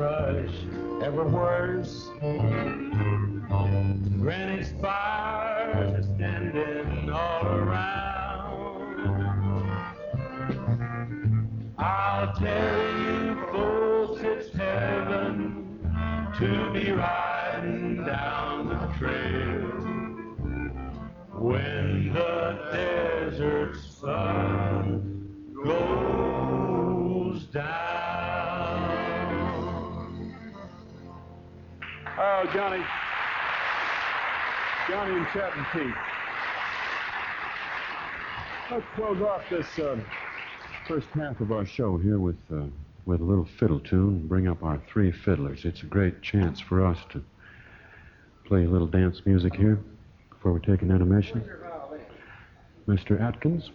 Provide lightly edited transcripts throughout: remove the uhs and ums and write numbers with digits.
brush ever worse. Granny spires are standing all around. I'll tell you folks it's heaven to be riding down the trail when the desert sun goes down. Oh, Johnny and Chet and Pete. Let's close off this first half of our show here with a little fiddle tune. Bring up our three fiddlers. It's a great chance for us to play a little dance music here before we take an intermission. Mr. Atkins,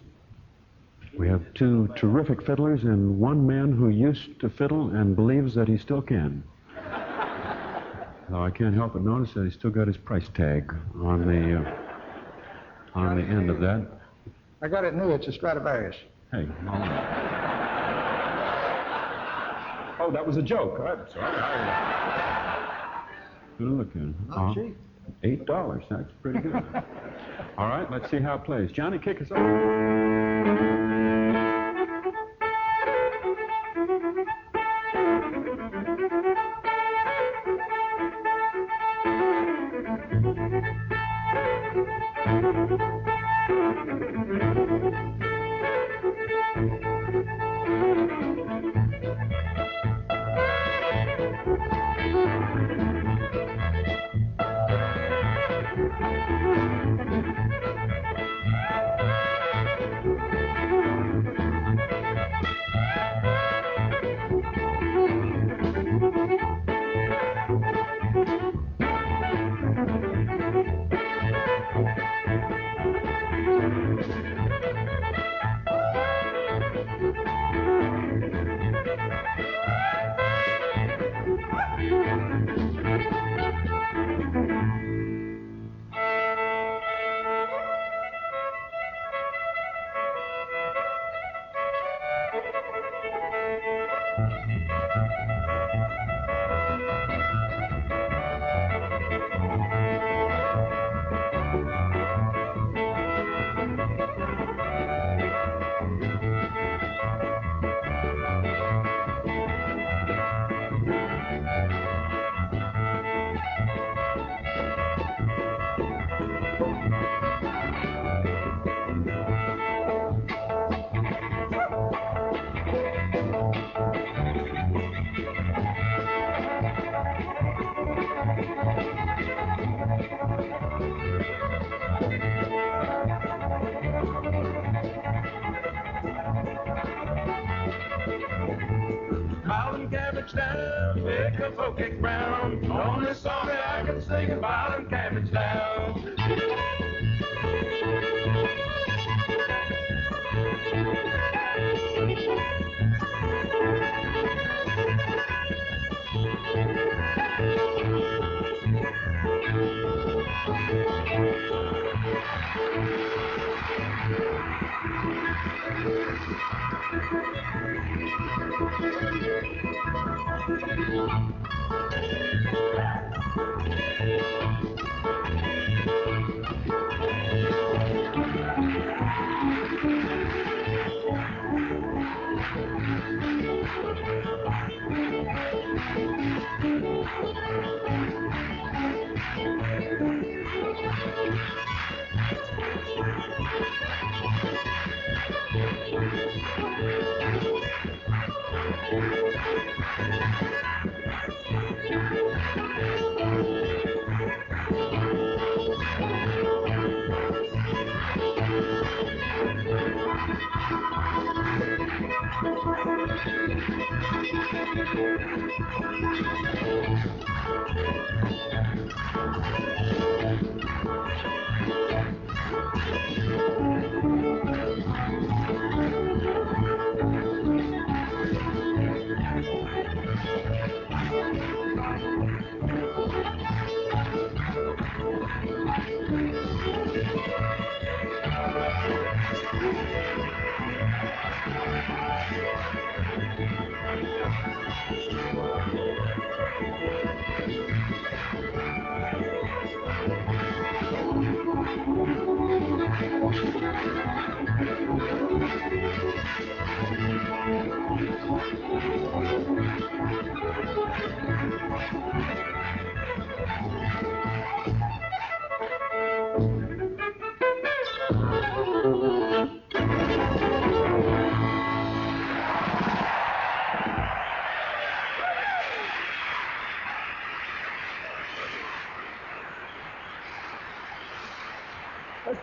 we have two terrific fiddlers and one man who used to fiddle and believes that he still can. Though I can't help but notice that he's still got his price tag on the end of that. I got it new. It's a Stradivarius. Hey, all right. Oh, that was a joke. I'm sorry. Good looking. Not cheap. $8. That's pretty good. All right, let's see how it plays. Johnny, kick us off. Down, pick a folk cake brown. Only song that I can sing about them cabbage down. Thank you.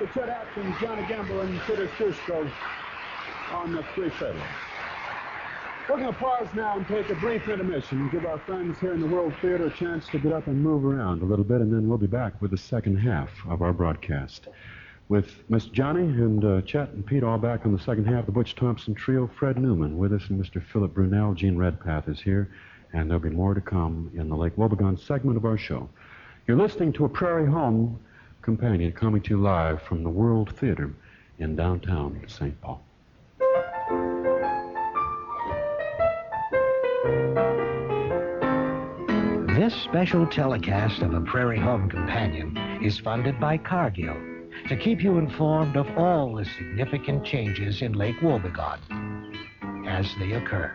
Mr. Chet Atkins, Johnny Gamble, and Peter Stusco on the three fiddles. We're going to pause now and take a brief intermission and give our friends here in the World Theater a chance to get up and move around a little bit, and then we'll be back with the second half of our broadcast. With Miss Johnny and Chet and Pete all back on the second half, the Butch Thompson Trio, Fred Newman with us, and Mr. Philip Brunel. Gene Redpath is here, and there'll be more to come in the Lake Wobegon segment of our show. You're listening to a Prairie Home Companion coming to you live from the World Theater in downtown St. Paul. This special telecast of A Prairie Home Companion is funded by Cargill to keep you informed of all the significant changes in Lake Wobegon as they occur.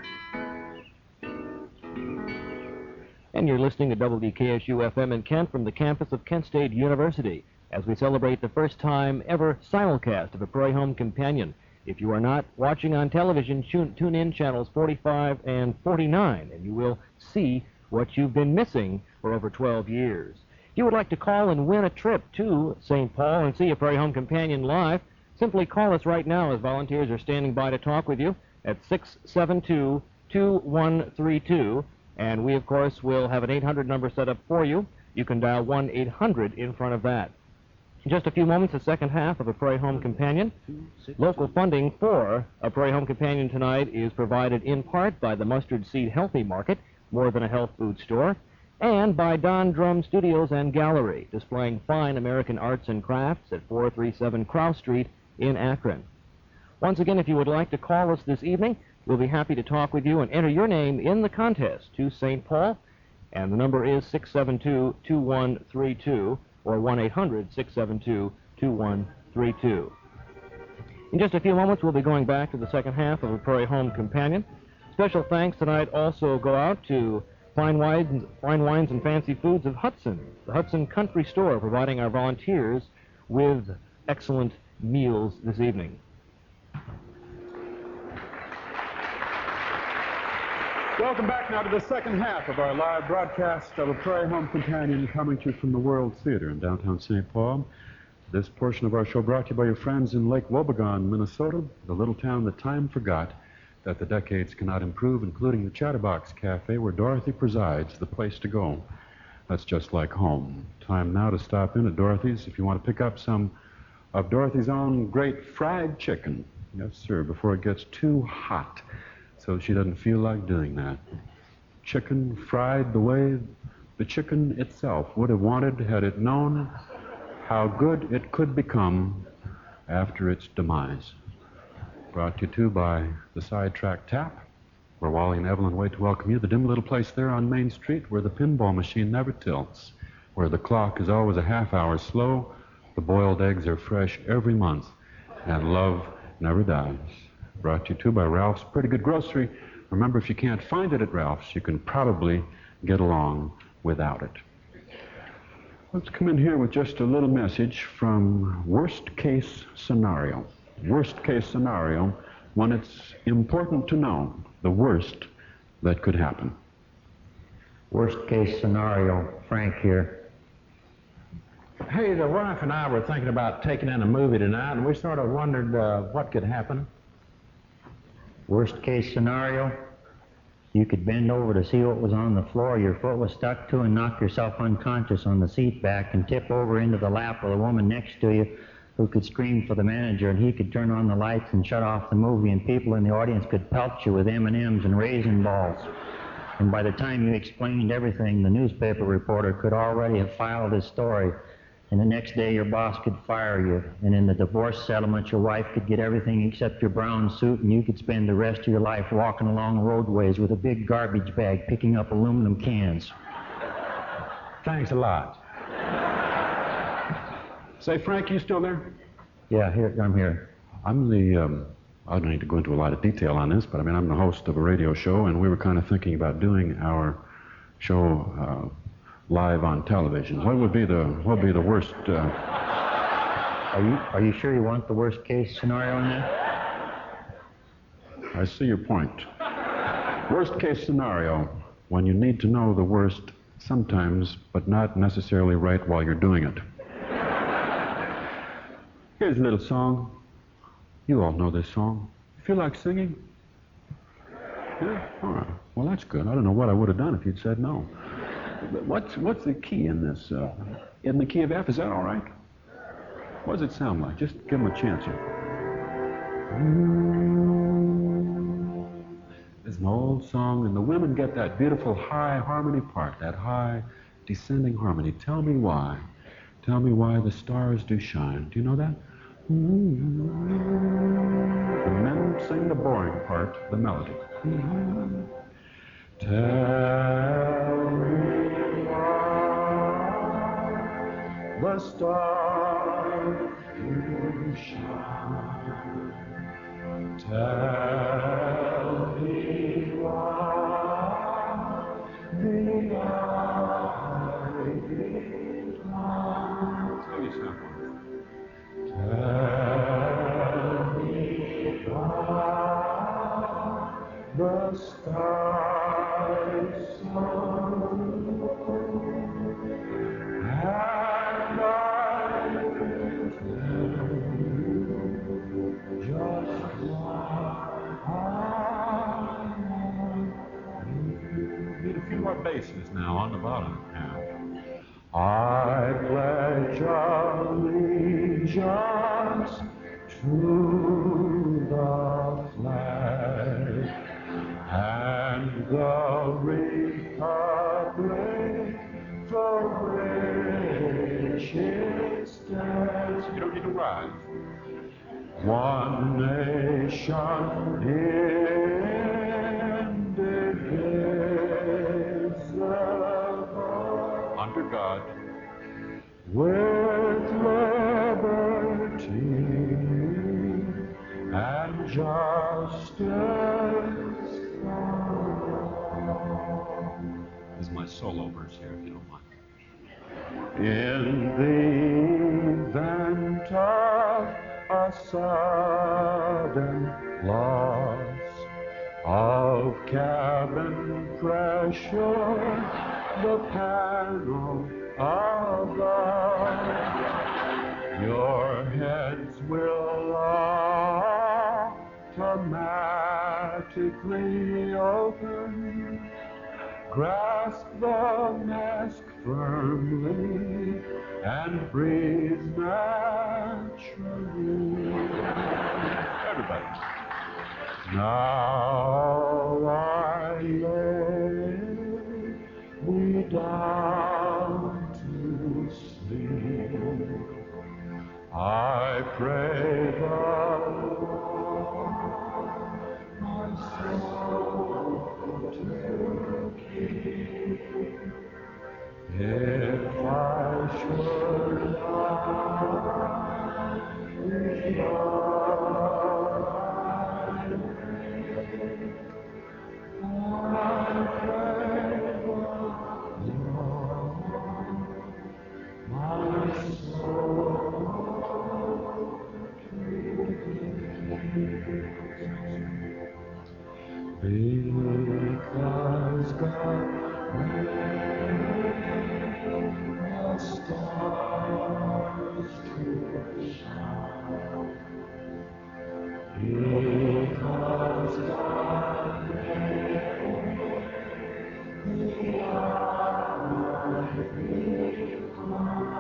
And you're listening to WKSU FM in Kent from the campus of Kent State University as we celebrate the first time ever simulcast of A Prairie Home Companion. If you are not watching on television, tune in channels 45 and 49, and you will see what you've been missing for over 12 years. If you would like to call and win a trip to St. Paul and see A Prairie Home Companion live, simply call us right now as volunteers are standing by to talk with you at 672-2132. And we, of course, will have an 800 number set up for you. You can dial 1-800 in front of that. In just a few moments, the second half of A Prairie Home Companion. Local funding for A Prairie Home Companion tonight is provided in part by the Mustard Seed Healthy Market, more than a health food store, and by Don Drum Studios and Gallery, displaying fine American arts and crafts at 437 Crow Street in Akron. Once again, if you would like to call us this evening, we'll be happy to talk with you and enter your name in the contest to St. Paul. And the number is 672-2132 or 1-800-672-2132. In just a few moments, we'll be going back to the second half of A Prairie Home Companion. Special thanks tonight also go out to Fine Wines and Fancy Foods of Hudson, the Hudson Country Store, providing our volunteers with excellent meals this evening. Welcome back now to the second half of our live broadcast of A Prairie Home Companion coming to you from the World Theater in downtown St. Paul. This portion of our show brought to you by your friends in Lake Wobegon, Minnesota, the little town that time forgot that the decades cannot improve, including the Chatterbox Cafe where Dorothy presides, the place to go. That's just like home. Time now to stop in at Dorothy's if you want to pick up some of Dorothy's own great fried chicken. Yes, sir, before it gets too hot, so she doesn't feel like doing that. Chicken fried the way the chicken itself would have wanted had it known how good it could become after its demise. Brought to you too by the Sidetrack Tap, where Wally and Evelyn wait to welcome you. The dim little place there on Main Street where the pinball machine never tilts, where the clock is always a half hour slow, the boiled eggs are fresh every month, and love never dies. Brought to you too by Ralph's Pretty Good Grocery. Remember, if you can't find it at Ralph's, you can probably get along without it. Let's come in here with just a little message from Worst Case Scenario. Worst case scenario, when it's important to know the worst that could happen. Worst case scenario, Frank here. Hey, the wife and I were thinking about taking in a movie tonight, and we sort of wondered what could happen. Worst case scenario, you could bend over to see what was on the floor your foot was stuck to and knock yourself unconscious on the seat back and tip over into the lap of the woman next to you who could scream for the manager, and he could turn on the lights and shut off the movie, and people in the audience could pelt you with M&Ms and raisin balls. And by the time you explained everything, the newspaper reporter could already have filed his story, and the next day your boss could fire you, and in the divorce settlement your wife could get everything except your brown suit, and you could spend the rest of your life walking along roadways with a big garbage bag picking up aluminum cans. Thanks a lot. Say, Frank, you still there? Yeah, I'm here. I'm the, I don't need to go into a lot of detail on this, but I mean, I'm the host of a radio show, and we were kind of thinking about doing our show live on television. What would be the worst? Are you sure you want the worst case scenario in that? I see your point. Worst case scenario, when you need to know the worst sometimes, but not necessarily right while you're doing it. Here's a little song. You all know this song. Feel like singing? Yeah? All right. Well, that's good. I don't know what I would have done if you'd said no. But what's the key in this? In the key of F, is that all right? What does it sound like? Just give them a chance here. It's an old song, and the women get that beautiful high harmony part, that high descending harmony. Tell me why the stars do shine. Do you know that? The men sing the boring part, the melody. Tell me why the stars do shine. Tell me why the ivy climbs. How do you sound? Tell me why the stars so and I will tell you just why I love you. Need a few more basses now on the bottom half. I pledge allegiance to the flag and the republic for which it stands. You don't need to rise. One nation indivisible, under God, with liberty and justice for all. This is my solo verse here, if you don't mind. In the event of a sudden loss of cabin pressure, the panel above, your heads will automatically open. Grasp the mask firmly and breathe naturally. Everybody. Now I lay me down to sleep. I pray the Lord my soul to keep. If I should die with your I pray the Lord my soul to keep. Because God made the stars to shine. Because God made the ivy climb.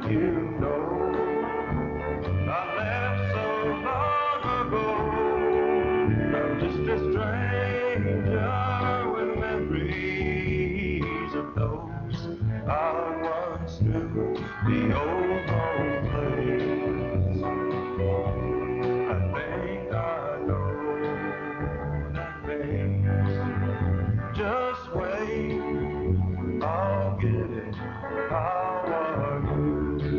You know I left so long ago. I'm just a stranger with memories of those I once knew. The old home place. I think I know that face. Just wait, I'll get it. How are you?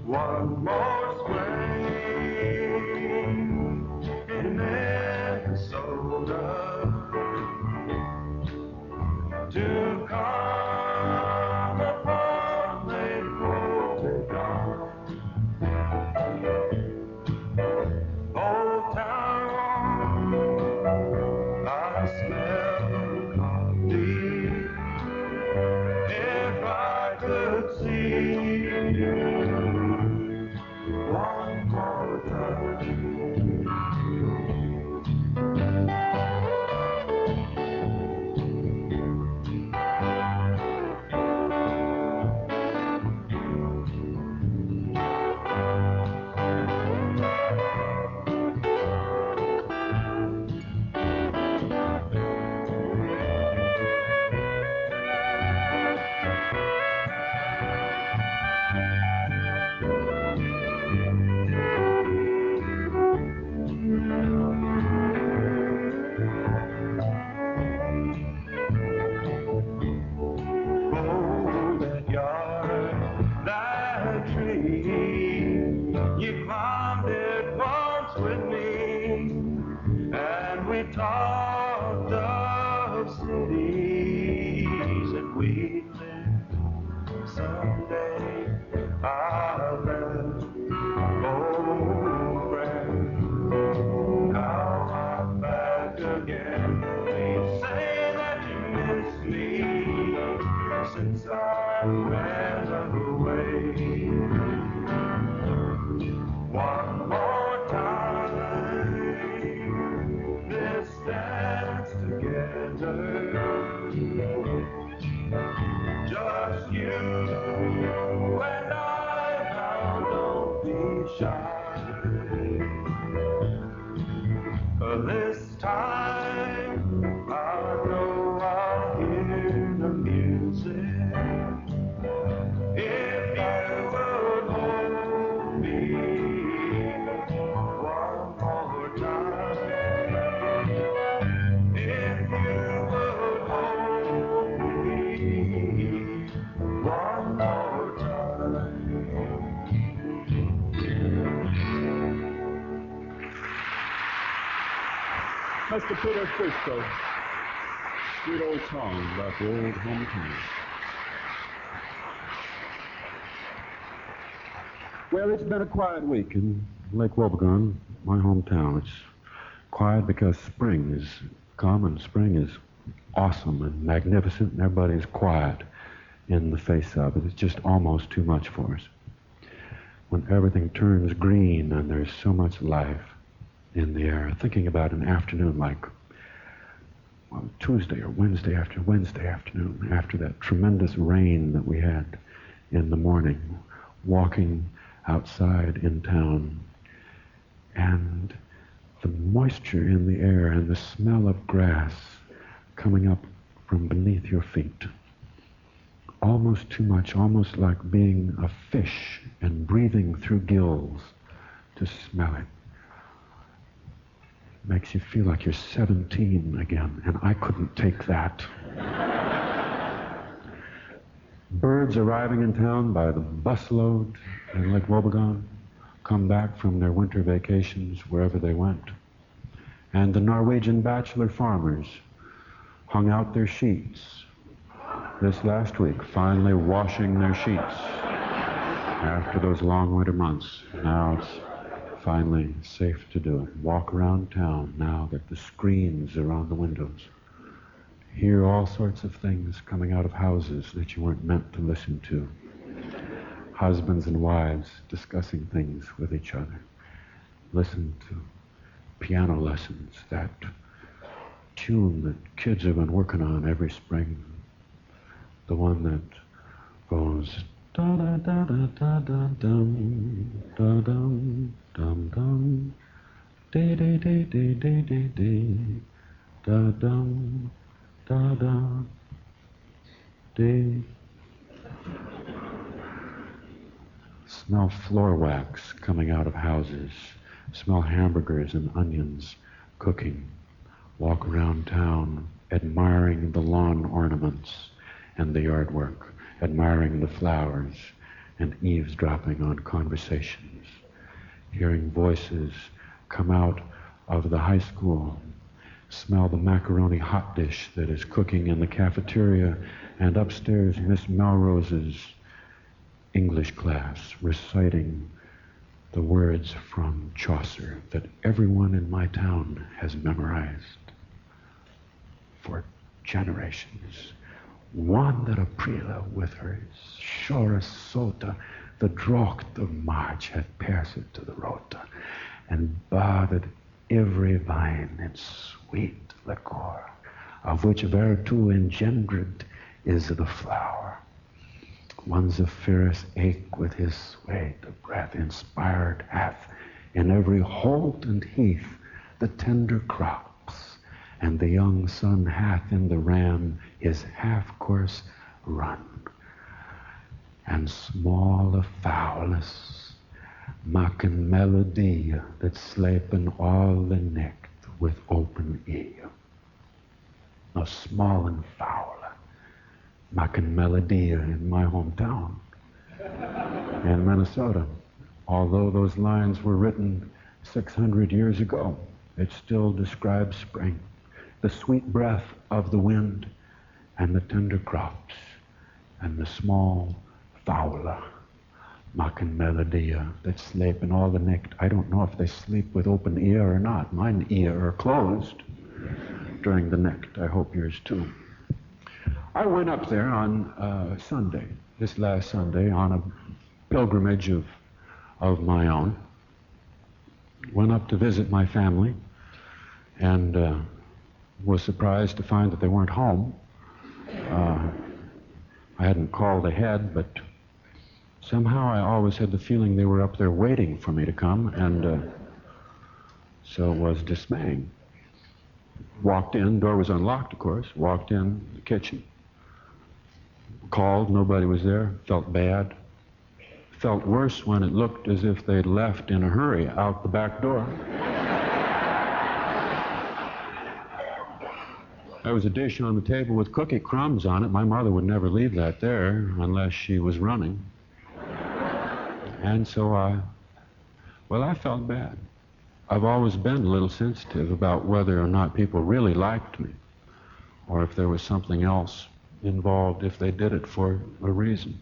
One more spring in Minnesota to come upon Lake Wobegon. Old town, I smell coffee. If I could see you one more time. Oh, that yard, that tree, you climbed it once with me, and we talked of cities that we lived. Someday I'll live, old friend. Now I'm back again. Please say that you miss me since I ran away. One more time, this dance together. Just you and I, now don't be shy. This time I know I'll hear the music. If you would hold me one more time. If you would hold me one more time. Mr. Peter Frisco. Sweet old song about the old hometown. Well, it's been a quiet week in Lake Wobegon, my hometown. It's quiet because spring is come and spring is awesome and magnificent, and everybody's quiet in the face of it. It's just almost too much for us. When everything turns green and there's so much life in the air, thinking about an afternoon like Tuesday or Wednesday afternoon, after that tremendous rain that we had in the morning, walking outside in town, and the moisture in the air and the smell of grass coming up from beneath your feet. Almost too much, almost like being a fish and breathing through gills to smell it. Makes you feel like you're 17 again, and I couldn't take that. Birds arriving in town by the busload in Lake Wobegon come back from their winter vacations wherever they went. And the Norwegian bachelor farmers hung out their sheets this last week, finally washing their sheets after those long winter months. Now it's finally safe to do it. Walk around town now that the screens are on the windows. Hear all sorts of things coming out of houses that you weren't meant to listen to. Husbands and wives discussing things with each other. Listen to piano lessons, that tune that kids have been working on every spring. the one that goes da da da da da da dum da dum dum dum dee dee dee dee dee dee dee da dum da da dee. Smell floor wax coming out of houses. Smell hamburgers and onions cooking. Walk around town admiring the lawn ornaments and the yard work, admiring the flowers and eavesdropping on conversations. Hearing voices come out of the high school. Smell the macaroni hot dish that is cooking in the cafeteria, and upstairs Miss Melrose's English class reciting the words from Chaucer that everyone in my town has memorized for generations. Wanda Aprila with her Shora Sota, the drocht of March hath pierced to the rota, and bathed every vine in sweet liquor, of which vertu engendered is the flower. One Zephyrus ache with his sway the breath inspired hath in every holt and heath the tender crops, and the young sun hath in the ram his half-course run. And small a fowless maken melodie that slapen all the necht with open ear. Now small and foul maken melodie in my hometown in Minnesota. Although those lines were written 600 years ago, it still describes spring, the sweet breath of the wind and the tender crops and the small fowler maken melodie that sleep in all the necht. I don't know if they sleep with open ear or not. Mine ear are closed during the necht. I hope yours too. I went up there on Sunday, this last Sunday, on a pilgrimage of my own. Went up to visit my family and was surprised to find that they weren't home. I hadn't called ahead, but somehow I always had the feeling they were up there waiting for me to come, and so it was dismaying. Walked in, door was unlocked, of course, walked in the kitchen. Called, nobody was there, felt bad. Felt worse when it looked as if they'd left in a hurry out the back door. There was a dish on the table with cookie crumbs on it. My mother would never leave that there unless she was running. And so I felt bad. I've always been a little sensitive about whether or not people really liked me, or if there was something else involved, if they did it for a reason.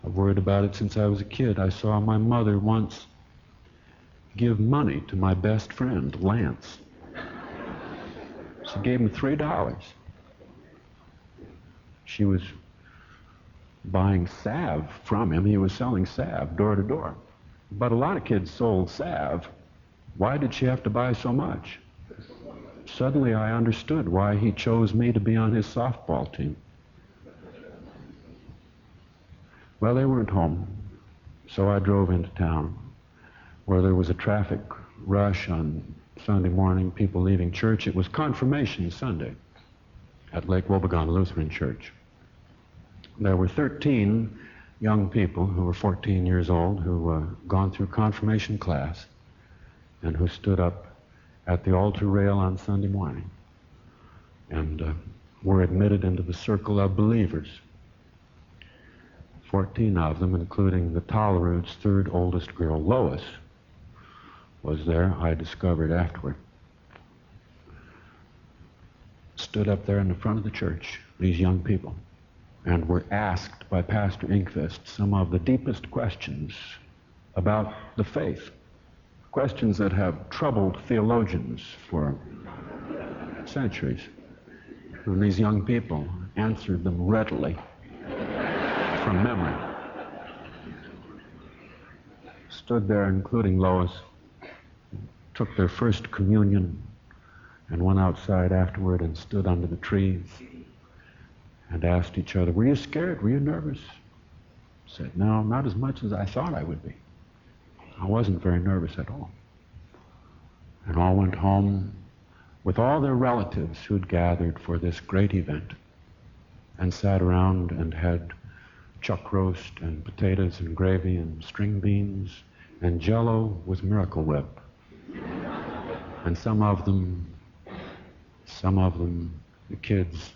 I've worried about it since I was a kid. I saw my mother once give money to my best friend, Lance. She gave him $3. She was buying salve from him. He was selling salve door to door. But a lot of kids sold salve. Why did she have to buy so much? Suddenly I understood why he chose me to be on his softball team. Well, they weren't home, so I drove into town where there was a traffic rush on Sunday morning, people leaving church. It was Confirmation Sunday at Lake Wobegon Lutheran Church. There were 13 young people who were 14 years old who gone through confirmation class and who stood up at the altar rail on Sunday morning and were admitted into the circle of believers. 14 of them, including the Tolleroots' third oldest girl, Lois, was there, I discovered afterward. Stood up there in the front of the church, these young people, and were asked by Pastor Inkvist some of the deepest questions about the faith, questions that have troubled theologians for centuries. And these young people answered them readily from memory. Stood there, including Lois, took their first communion and went outside afterward and stood under the trees and asked each other, "Were you scared? Were you nervous?" Said, "No, not as much as I thought I would be. I wasn't very nervous at all." And all went home with all their relatives who'd gathered for this great event and sat around and had chuck roast and potatoes and gravy and string beans and Jell-O with Miracle Whip. And some of them, the kids,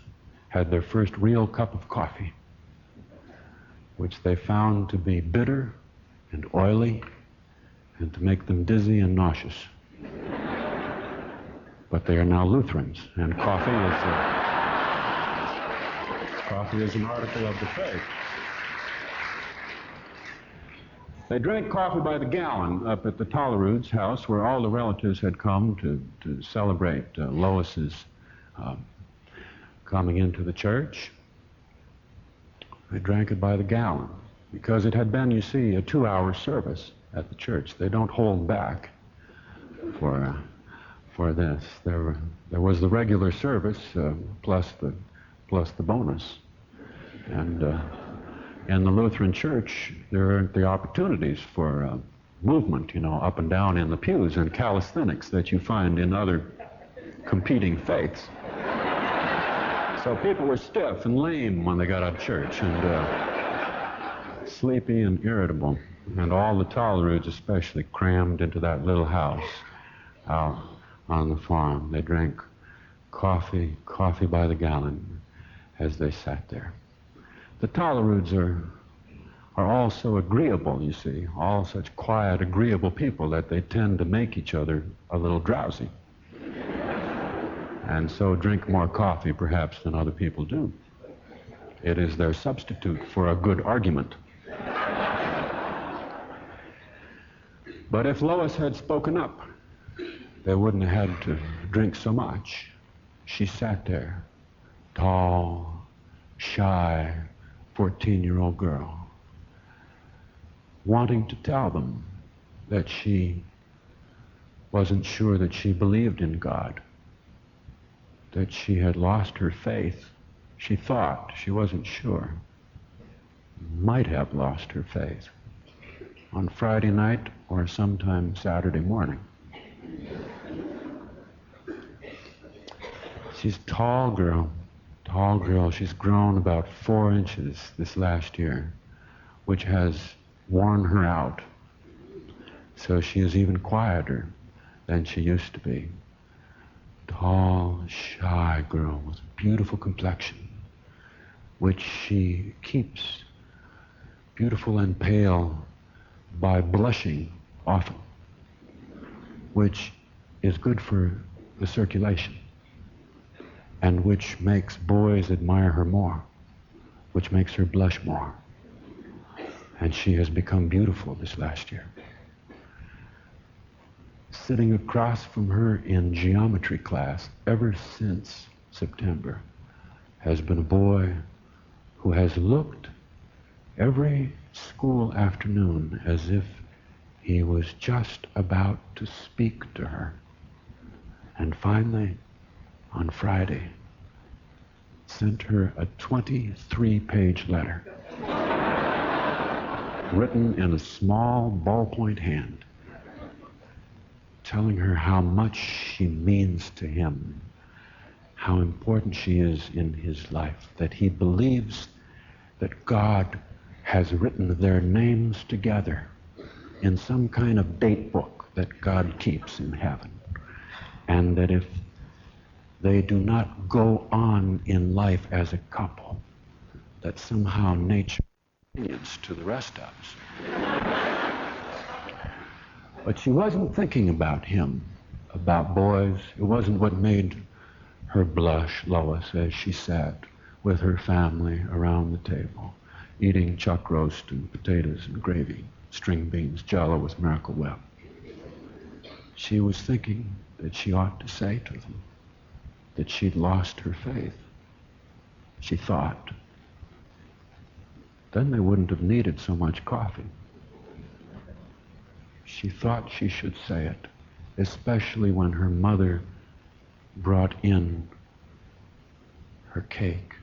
had their first real cup of coffee, which they found to be bitter and oily and to make them dizzy and nauseous. But they are now Lutherans, and coffee is an article of the faith. They drank coffee by the gallon up at the Tollerud's house, where all the relatives had come to celebrate Lois's coming into the church. They drank it by the gallon because it had been, you see, a 2-hour service at the church. They don't hold back for this. There was the regular service plus the bonus, and in the Lutheran Church there aren't the opportunities for movement, up and down in the pews and calisthenics that you find in other competing faiths. So people were stiff and lame when they got out of church, and sleepy and irritable, and all the Tolleroods especially crammed into that little house out on the farm. They drank coffee by the gallon as they sat there. The Tolleroods are all so agreeable, you see, all such quiet, agreeable people that they tend to make each other a little drowsy, and so drink more coffee perhaps than other people do. It is their substitute for a good argument. But if Lois had spoken up, they wouldn't have had to drink so much. She sat there, tall, shy, 14-year-old girl, wanting to tell them that she wasn't sure that she believed in God, that she had lost her faith. She thought, she wasn't sure, might have lost her faith on Friday night or sometime Saturday morning. She's a tall girl. She's grown about 4 inches this last year, which has worn her out. So she is even quieter than she used to be. Tall, shy girl with a beautiful complexion, which she keeps beautiful and pale by blushing often, which is good for the circulation, and which makes boys admire her more, which makes her blush more. And she has become beautiful this last year. Sitting across from her in geometry class ever since September has been a boy who has looked every school afternoon as if he was just about to speak to her. And finally, on Friday, sent her a 23-page letter written in a small ballpoint hand, telling her how much she means to him, how important she is in his life, that he believes that God has written their names together in some kind of date book that God keeps in heaven, and that if they do not go on in life as a couple, that somehow nature is to the rest of us. But she wasn't thinking about him, about boys. It wasn't what made her blush, Lois, as she sat with her family around the table, eating chuck roast and potatoes and gravy, string beans, Jell-O with Miracle Whip. She was thinking that she ought to say to them that she'd lost her faith. She thought. Then they wouldn't have needed so much coffee. She thought she should say it, especially when her mother brought in her cake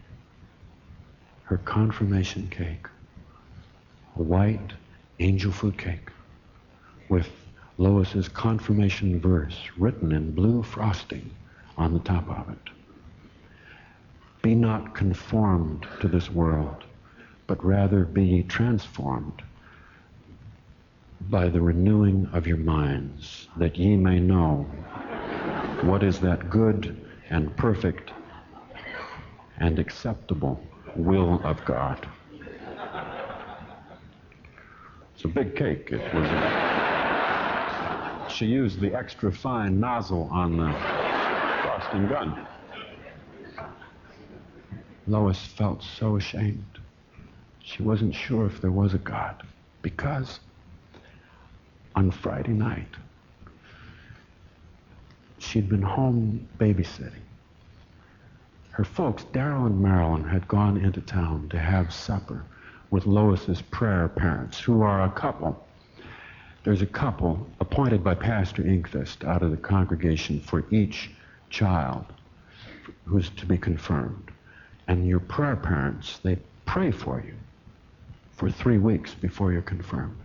her confirmation cake, a white angel food cake with Lois's confirmation verse written in blue frosting on the top of it. Be not conformed to this world, but rather be ye transformed by the renewing of your minds, that ye may know what is that good and perfect and acceptable will of God. It's a big cake. It was. She used the extra fine nozzle on the frosting gun. Lois felt so ashamed. She wasn't sure if there was a God, because on Friday night, she'd been home babysitting. Her folks, Darrell and Marilyn, had gone into town to have supper with Lois's prayer parents, who are a couple. There's a couple appointed by Pastor Inkfist out of the congregation for each child who's to be confirmed. And your prayer parents, they pray for you for 3 weeks before you're confirmed.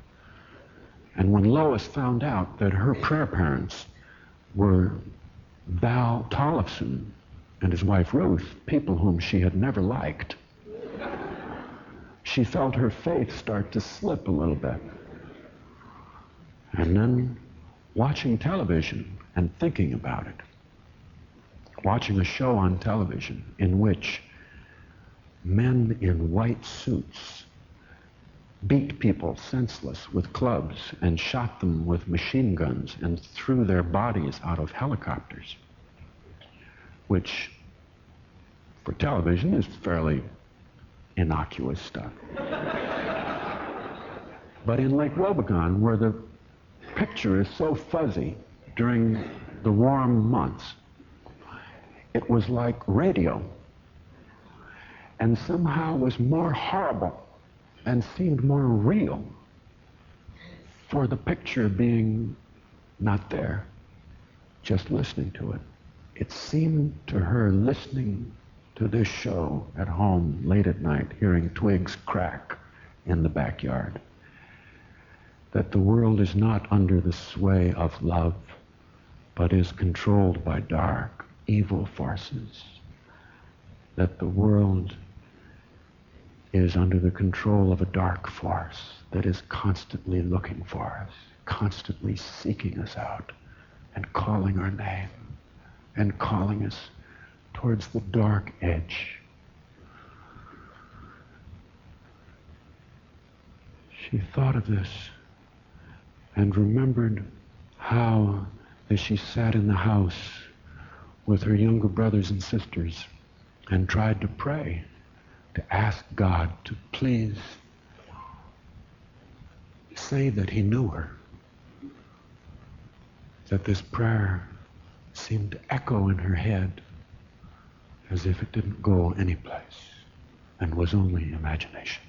And when Lois found out that her prayer parents were Val Tollefson and his wife Ruth, people whom she had never liked, she felt her faith start to slip a little bit. And then watching television and thinking about it, watching a show on television in which men in white suits beat people senseless with clubs and shot them with machine guns and threw their bodies out of helicopters, which for television is fairly innocuous stuff. But in Lake Wobegon, where the picture is so fuzzy during the warm months, it was like radio, and somehow was more horrible and seemed more real for the picture being not there, just listening to it. It seemed to her, listening to this show at home late at night, hearing twigs crack in the backyard, that the world is not under the sway of love, but is controlled by dark, evil forces, that the world is under the control of a dark force that is constantly looking for us, constantly seeking us out and calling our name and calling us towards the dark edge. She thought of this and remembered how, as she sat in the house with her younger brothers and sisters and tried to pray, to ask God to please say that he knew her, that this prayer seemed to echo in her head as if it didn't go anyplace and was only imagination.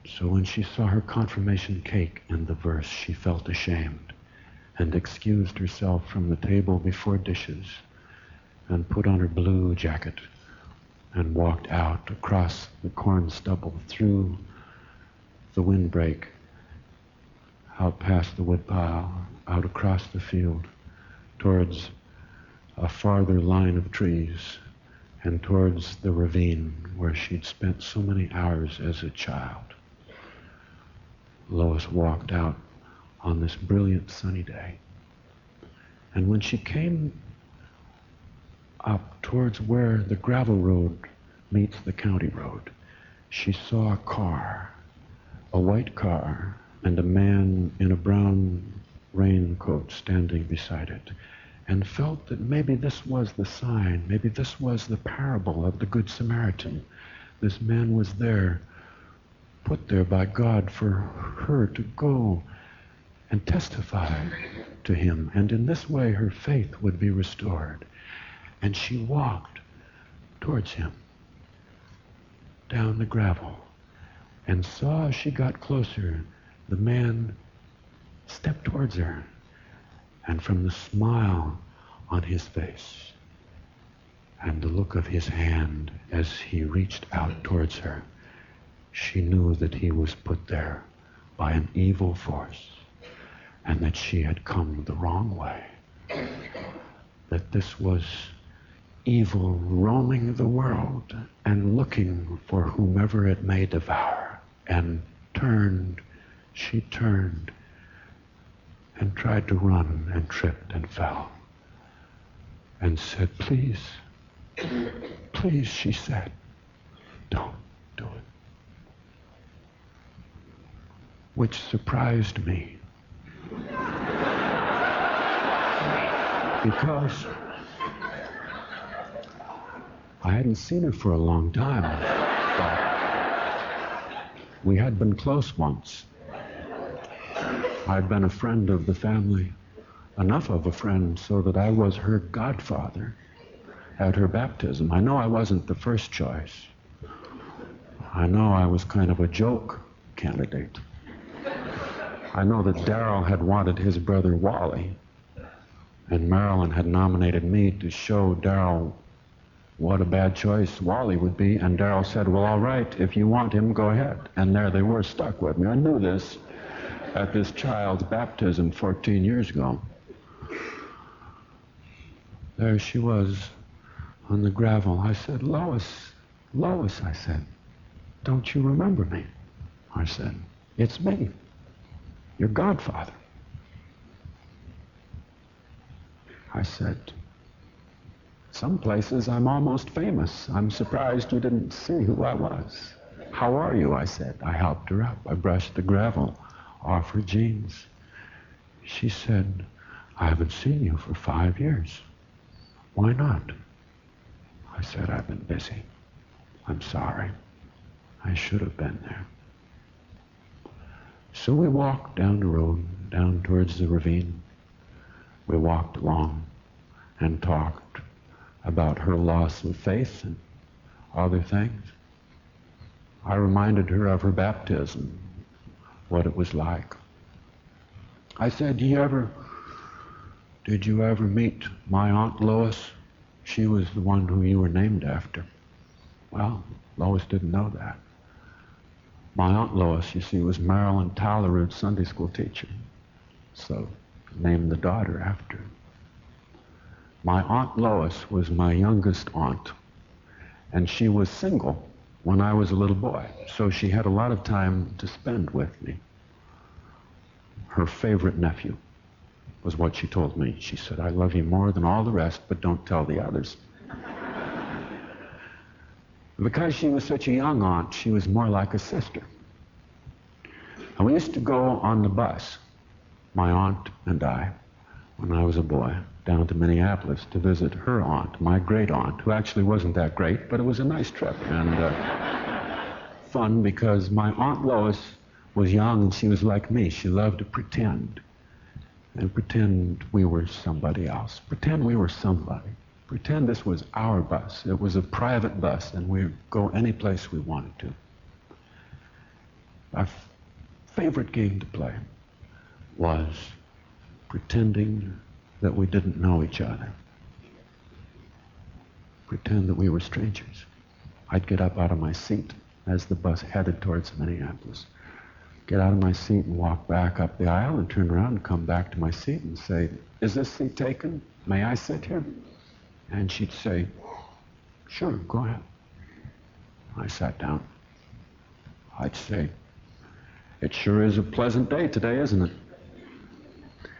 So when she saw her confirmation cake and the verse, she felt ashamed and excused herself from the table before dishes and put on her blue jacket and walked out across the corn stubble, through the windbreak, out past the woodpile, out across the field, towards a farther line of trees, and towards the ravine where she'd spent so many hours as a child. Lois walked out on this brilliant sunny day. And when she came up towards where the gravel road meets the county road, she saw a car, a white car, and a man in a brown raincoat standing beside it, and felt that maybe this was the sign, maybe this was the parable of the Good Samaritan. This man was there, put there by God for her to go and testify to him, and in this way her faith would be restored. And she walked towards him down the gravel and saw, as she got closer, the man step towards her, and from the smile on his face, and the look of his hand as he reached out towards her, she knew that he was put there by an evil force, and that she had come the wrong way, that this was evil roaming the world and looking for whomever it may devour, and she turned and tried to run and tripped and fell and said, "Please, please," she said, "don't do it." Which surprised me, because I hadn't seen her for a long time, but we had been close once. I'd been a friend of the family, enough of a friend so that I was her godfather at her baptism. I know I wasn't the first choice. I know I was kind of a joke candidate. I know that Darrell had wanted his brother Wally, and Marilyn had nominated me to show Darrell what a bad choice Wally would be, and Darrell said, "Well, all right, if you want him, go ahead." And there they were, stuck with me. I knew this at this child's baptism 14 years ago. There she was on the gravel. I said, Lois, I said, "Don't you remember me?" I said, "It's me, your godfather." I said, "Some places I'm almost famous. I'm surprised you didn't see who I was. How are you?" I said. I helped her up. I brushed the gravel off her jeans. She said, "I haven't seen you for 5 years. Why not?" I said, "I've been busy. I'm sorry. I should have been there." So we walked down the road, down towards the ravine. We walked along and talked about her loss of faith and other things. I reminded her of her baptism, what it was like. I said, did you ever meet my Aunt Lois? She was the one who you were named after. Well, Lois didn't know that. My Aunt Lois, you see, was Marilyn Tallerud's Sunday school teacher, so named the daughter after her. My Aunt Lois was my youngest aunt, and she was single when I was a little boy, so she had a lot of time to spend with me. Her favorite nephew was what she told me. She said, "I love you more than all the rest, but don't tell the others." Because she was such a young aunt, she was more like a sister. And we used to go on the bus, my aunt and I, when I was a boy, down to Minneapolis to visit her aunt, my great aunt, who actually wasn't that great, but it was a nice trip and fun, because my Aunt Lois was young and she was like me. She loved to pretend, and pretend we were somebody else. Pretend we were somebody. Pretend this was our bus. It was a private bus, and we'd go any place we wanted to. Our favorite game to play was pretending that we didn't know each other. Pretend that we were strangers. I'd get up out of my seat as the bus headed towards Minneapolis. Get out of my seat and walk back up the aisle and turn around and come back to my seat and say, "Is this seat taken? May I sit here?" And she'd say, "Sure, go ahead." I sat down. I'd say, "It sure is a pleasant day today, isn't it?"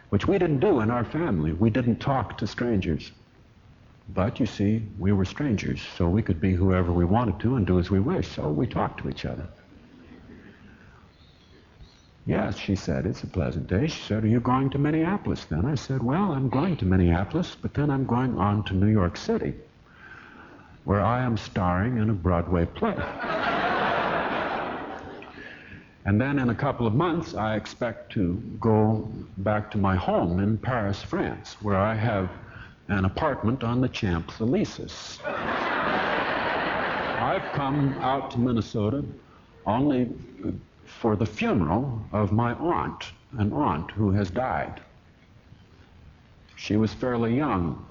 Which we didn't do in our family. We didn't talk to strangers. But you see, we were strangers, so we could be whoever we wanted to and do as we wished, so we talked to each other. "Yes," she said, "it's a pleasant day." She said, "Are you going to Minneapolis then?" I said, "Well, I'm going to Minneapolis, but then I'm going on to New York City, where I am starring in a Broadway play. And then in a couple of months, I expect to go back to my home in Paris, France, where I have an apartment on the Champs-Élysées. I've come out to Minnesota only for the funeral of my aunt, an aunt who has died. She was fairly young.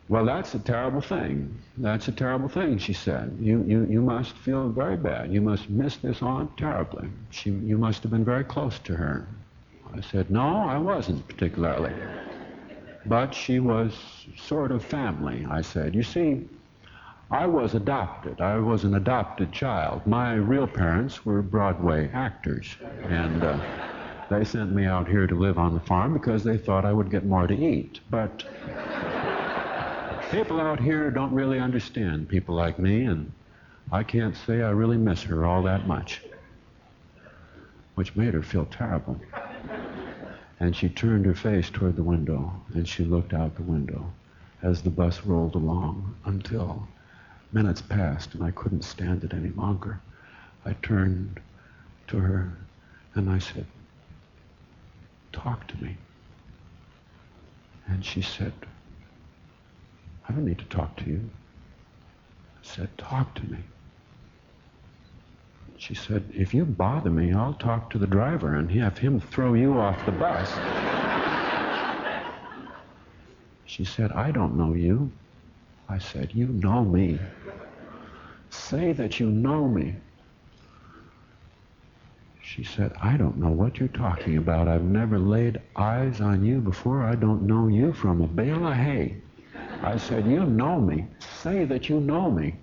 Well, that's a terrible thing. That's a terrible thing, she said. You must feel very bad. You must miss this aunt terribly. You must have been very close to her. I said, no, I wasn't particularly. But she was sort of family, I said. You see, I was adopted. I was an adopted child. My real parents were Broadway actors, and they sent me out here to live on the farm because they thought I would get more to eat. But people out here don't really understand people like me, and I can't say I really miss her all that much, which made her feel terrible. And she turned her face toward the window, and she looked out the window as the bus rolled along until minutes passed and I couldn't stand it any longer. I turned to her and I said, talk to me. And she said, I don't need to talk to you. I said, talk to me. She said, if you bother me, I'll talk to the driver and have him throw you off the bus. She said, I don't know you. I said, you know me. Say that you know me. She said, I don't know what you're talking about. I've never laid eyes on you before. I don't know you from a bale of hay. I said, you know me. Say that you know me.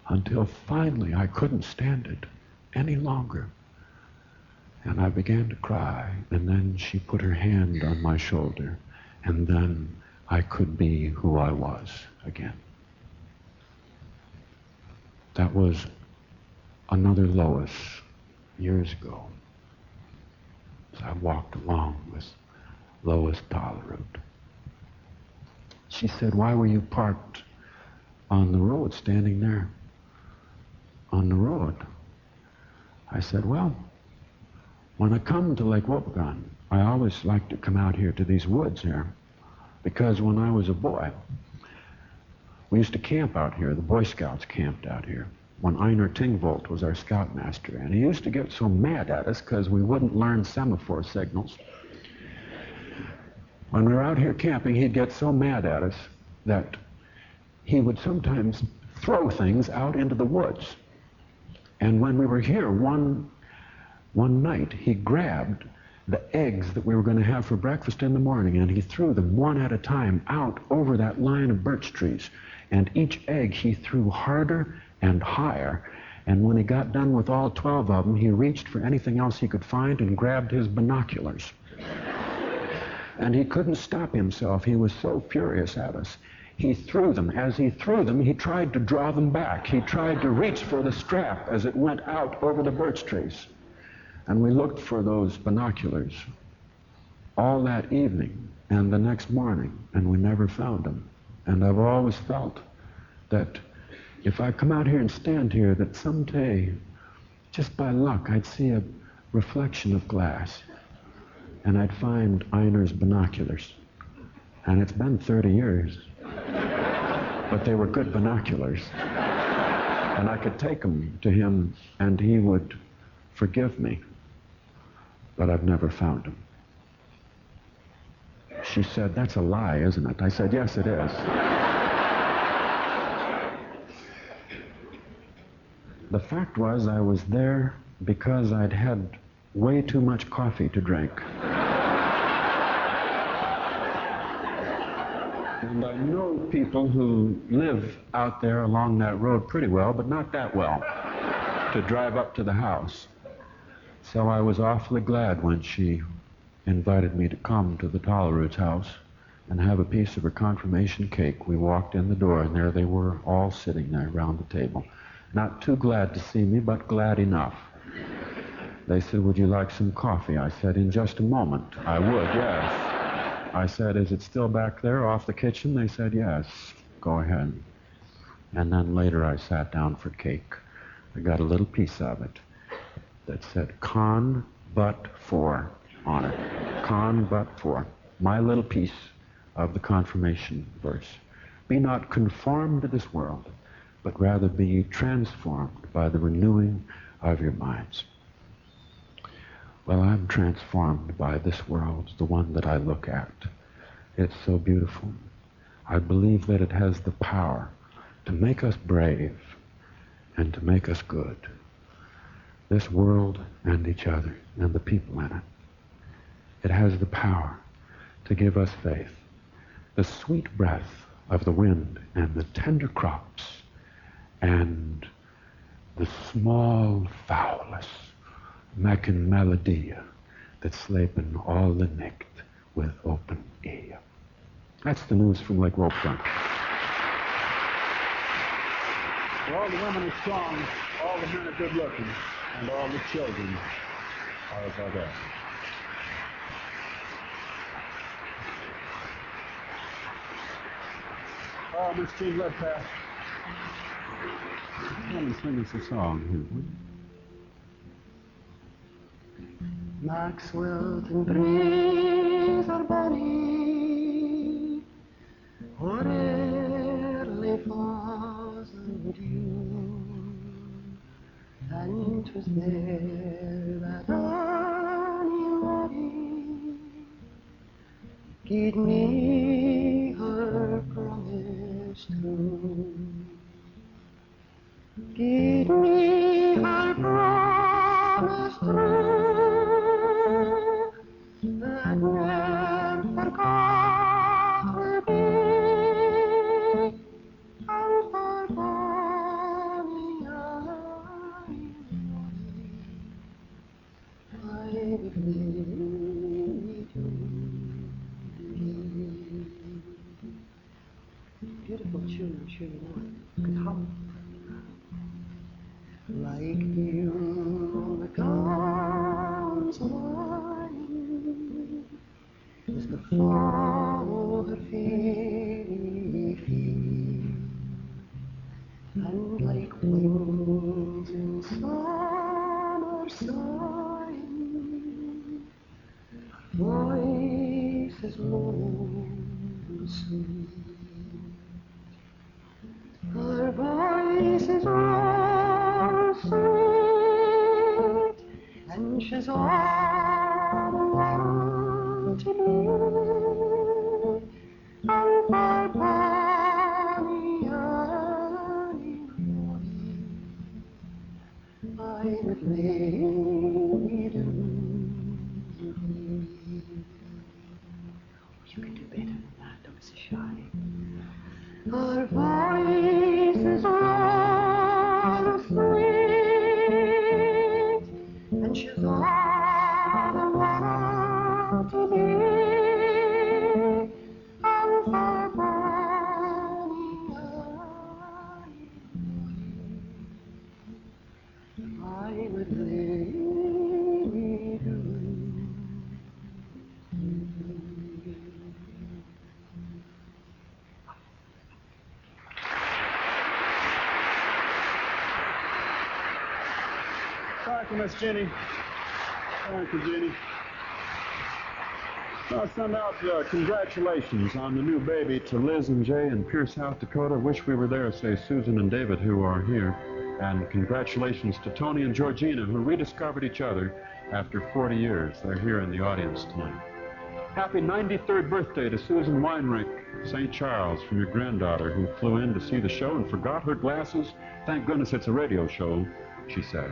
Until finally I couldn't stand it any longer. And I began to cry. And then she put her hand on my shoulder. And then I could be who I was again. That was another Lois years ago. As I walked along with Lois Dollarud. She said, why were you parked on the road, standing there on the road? I said, well, when I come to Lake Wobegon, I always like to come out here to these woods here, because when I was a boy, we used to camp out here. The Boy Scouts camped out here when Einar Tingvolt was our scoutmaster, and he used to get so mad at us because we wouldn't learn semaphore signals. When we were out here camping, he'd get so mad at us that he would sometimes throw things out into the woods. And when we were here one night, he grabbed the eggs that we were going to have for breakfast in the morning, and he threw them one at a time out over that line of birch trees. And each egg he threw harder and higher. And when he got done with all 12 of them, he reached for anything else he could find and grabbed his binoculars. And he couldn't stop himself. He was so furious at us. He threw them. As he threw them, he tried to draw them back. He tried to reach for the strap as it went out over the birch trees. And we looked for those binoculars all that evening and the next morning, and we never found them. And I've always felt that if I come out here and stand here, that someday, just by luck, I'd see a reflection of glass, and I'd find Einar's binoculars. And it's been 30 years, but they were good binoculars. And I could take them to him, and he would forgive me. But I've never found him. She said, that's a lie, isn't it? I said, yes, it is. The fact was, I was there because I'd had way too much coffee to drink. And I know people who live out there along that road pretty well, but not that well, to drive up to the house. So I was awfully glad when she invited me to come to the Tollerud's house and have a piece of her confirmation cake. We walked in the door, and there they were, all sitting there around the table. Not too glad to see me, but glad enough. They said, would you like some coffee? I said, in just a moment. I would, yes. I said, is it still back there off the kitchen? They said, yes. Go ahead. And then later I sat down for cake. I got a little piece of it that said, con but for on it. Con but for. My little piece of the confirmation verse. Be not conformed to this world, but rather be ye transformed by the renewing of your minds. Well, I'm transformed by this world, the one that I look at. It's so beautiful. I believe that it has the power to make us brave and to make us good. This world and each other and the people in it. It has the power to give us faith, the sweet breath of the wind and the tender crops and the small fowles maken melodie that slapen all the night with open ear. That's the news from Lake Ropefront. All the women are strong, all the men are good looking, and all the children are above average. Oh, Miss Jean Redpath. Come and sing us a song here, will you? Maxwell and breeze are bonny, or early falls the dew, and 'twas there that Annie Marie gied me her promise true. Gied me her promise true, that ne'er forgot will be, and for bonny Annie I would lead you. Beautiful tune, I'm sure you know it. You can hum it. Like dew on the gowns of wine is the fall of her fairy feet, and like wings in summer sighing, voice is low and sweet. Her voice is low and sweet, and she's all the world to me, and for bonny Annie I would lay do. You can do better than that, don't be so shy. Her voice is low and sweet, and she's all the world to me, and for bonny Annie I would lay do. Thank you, Miss Jenny. Thank you, Jenny. I'll send out congratulations on the new baby to Liz and Jay in Pierce, South Dakota. Wish we were there, say Susan and David, who are here. And congratulations to Tony and Georgina, who rediscovered each other after 40 years. They're here in the audience tonight. Happy 93rd birthday to Susan Weinrich, St. Charles, from your granddaughter, who flew in to see the show and forgot her glasses. Thank goodness it's a radio show, she says.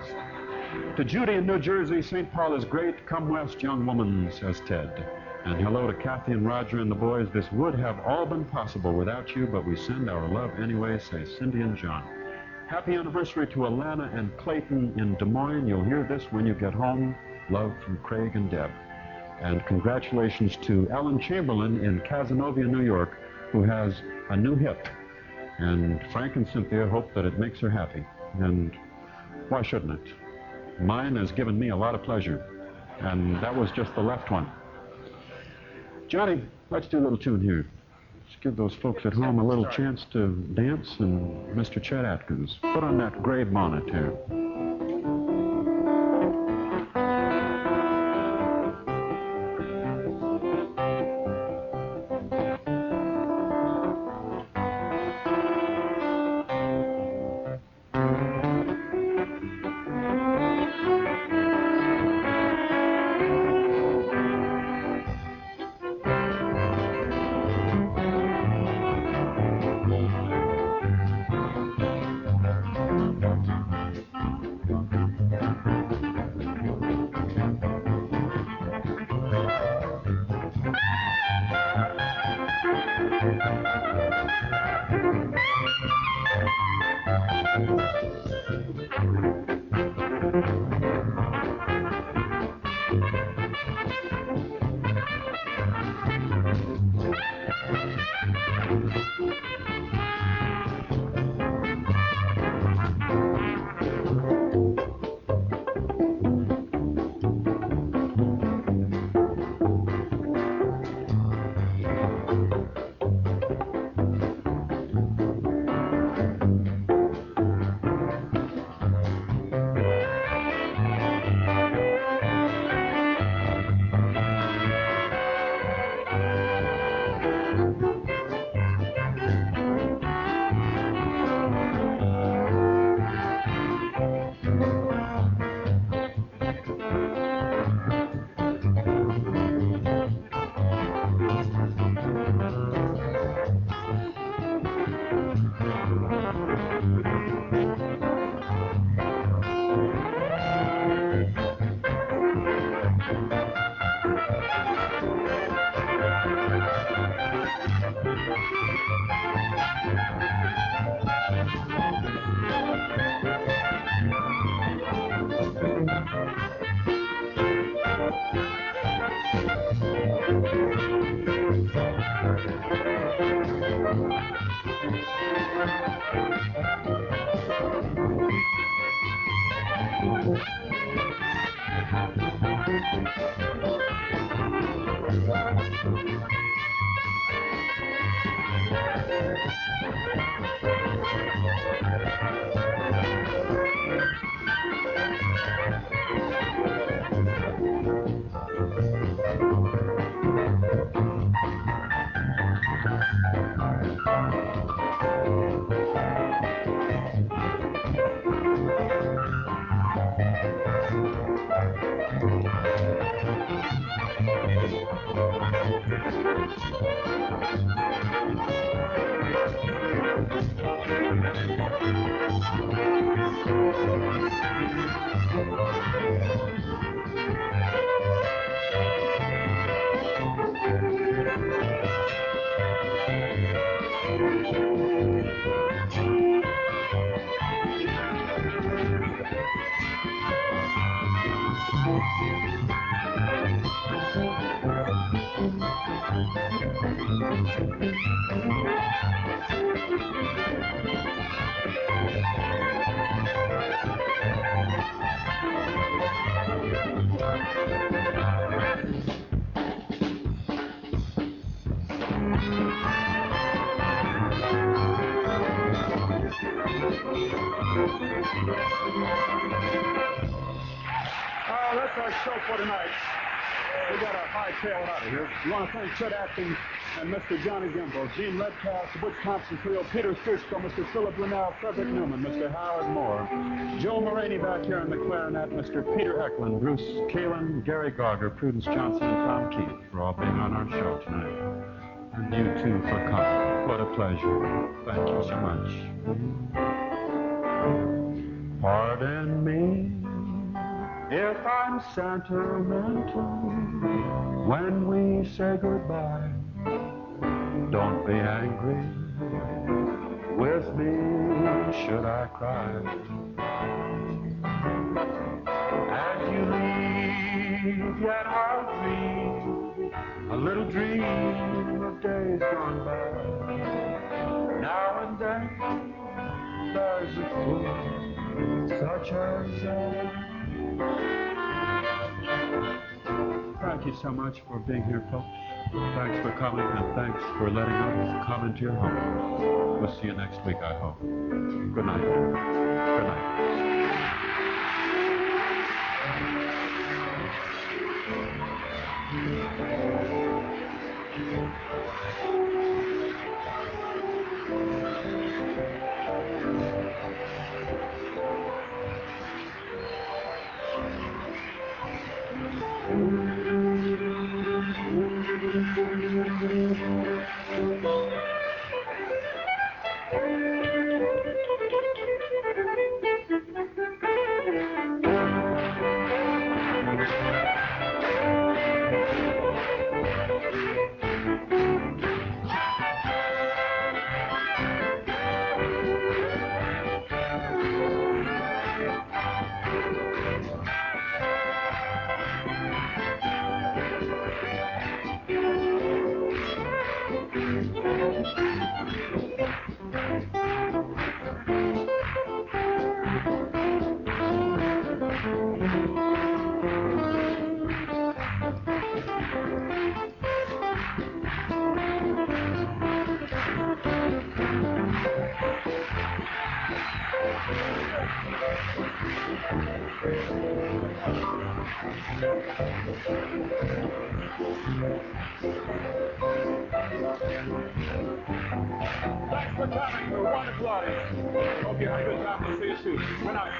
To Judy in New Jersey, St. Paul is great. Come west, young woman, says Ted. And hello to Kathy and Roger and the boys. This would have all been possible without you, but we send our love anyway, say Cindy and John. Happy anniversary to Alana and Clayton in Des Moines. You'll hear this when you get home. Love from Craig and Deb. And congratulations to Ellen Chamberlain in Cazenovia, New York, who has a new hip. And Frank and Cynthia hope that it makes her happy. And why shouldn't it? Mine has given me a lot of pleasure. And that was just the left one. Johnny, let's do a little tune here. Let's give those folks at home a little chance to dance. And Mr. Chet Atkins, put on that gray bonnet here. That's our show for tonight. We got to hightail out of here. We want to thank Chet Atkins and Mr. Johnny Gimble, Gene Redcast, the Butch Thompson Trio, Peter Stursko, Mr. Philip Linnell, Frederick Newman, Mr. Howard Moore, Joe Moraney back here on the clarinet, Mr. Peter Eklund, Bruce Kalin, Gary Gauger, Prudence Johnson, and Tom Keith for all being on our show tonight. And you too for coming. What a pleasure. Thank you so much. Pardon me if I'm sentimental when we say goodbye. Don't be angry with me should I cry. As you leave, yet I'll dream a little dream of days gone by. Now and then there's a fool such as I. Thank you so much for being here, folks. Thanks for coming, and thanks for letting us come into your home. We'll see you next week, I hope. Good night. Good night. Thanks for coming. We're wonderful audience. Hope you had a good time. We'll see you soon. Good night.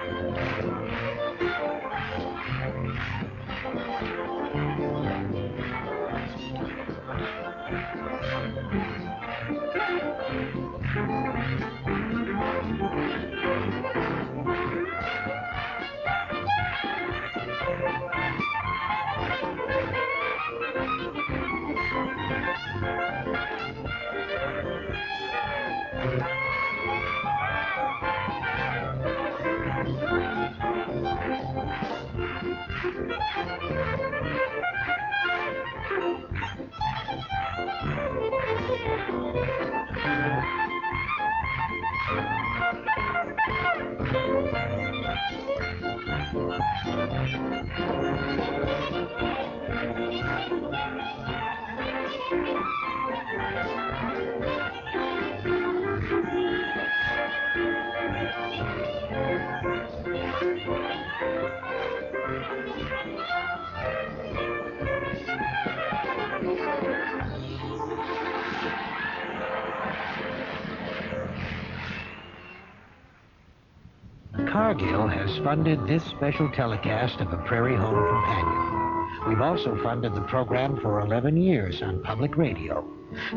Cargill has funded this special telecast of A Prairie Home Companion. We've also funded the program for 11 years on public radio.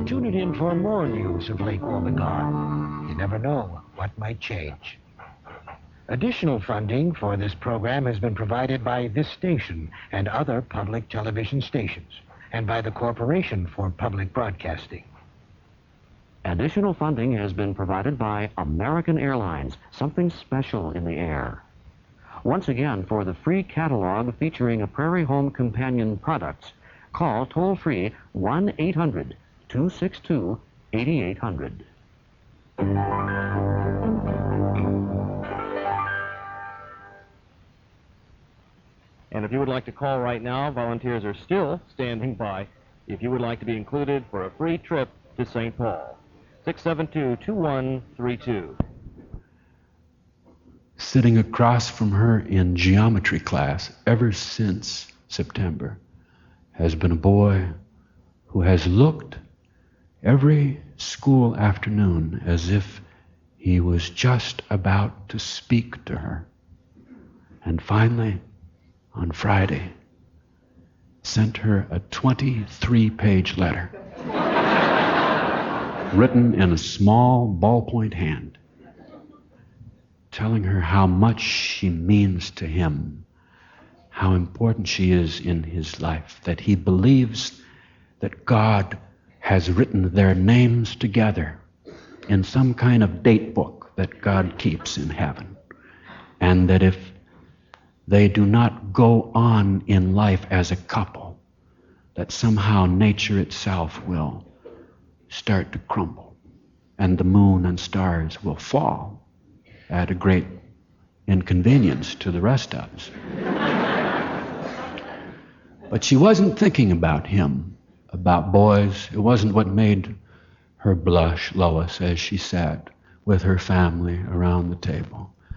Tune it in for more news of Lake Wobegon. You never know what might change. Additional funding for this program has been provided by this station and other public television stations, and by the Corporation for Public Broadcasting. Additional funding has been provided by American Airlines, something special in the air. Once again, for the free catalog featuring A Prairie Home Companion products, call toll-free 1-800-262-8800. And if you would like to call right now, volunteers are still standing by if you would like to be included for a free trip to St. Paul. 672-2132. Sitting across from her in geometry class ever since September has been a boy who has looked every school afternoon as if he was just about to speak to her. And finally, on Friday, sent her a 23-page letter written in a small ballpoint hand, telling her how much she means to him, how important she is in his life, that he believes that God has written their names together in some kind of date book that God keeps in heaven, and that if they do not go on in life as a couple, that somehow nature itself will start to crumble, and the moon and stars will fall at a great inconvenience to the rest of us. But she wasn't thinking about him, about boys. It wasn't what made her blush, Lois, as she sat with her family around the table.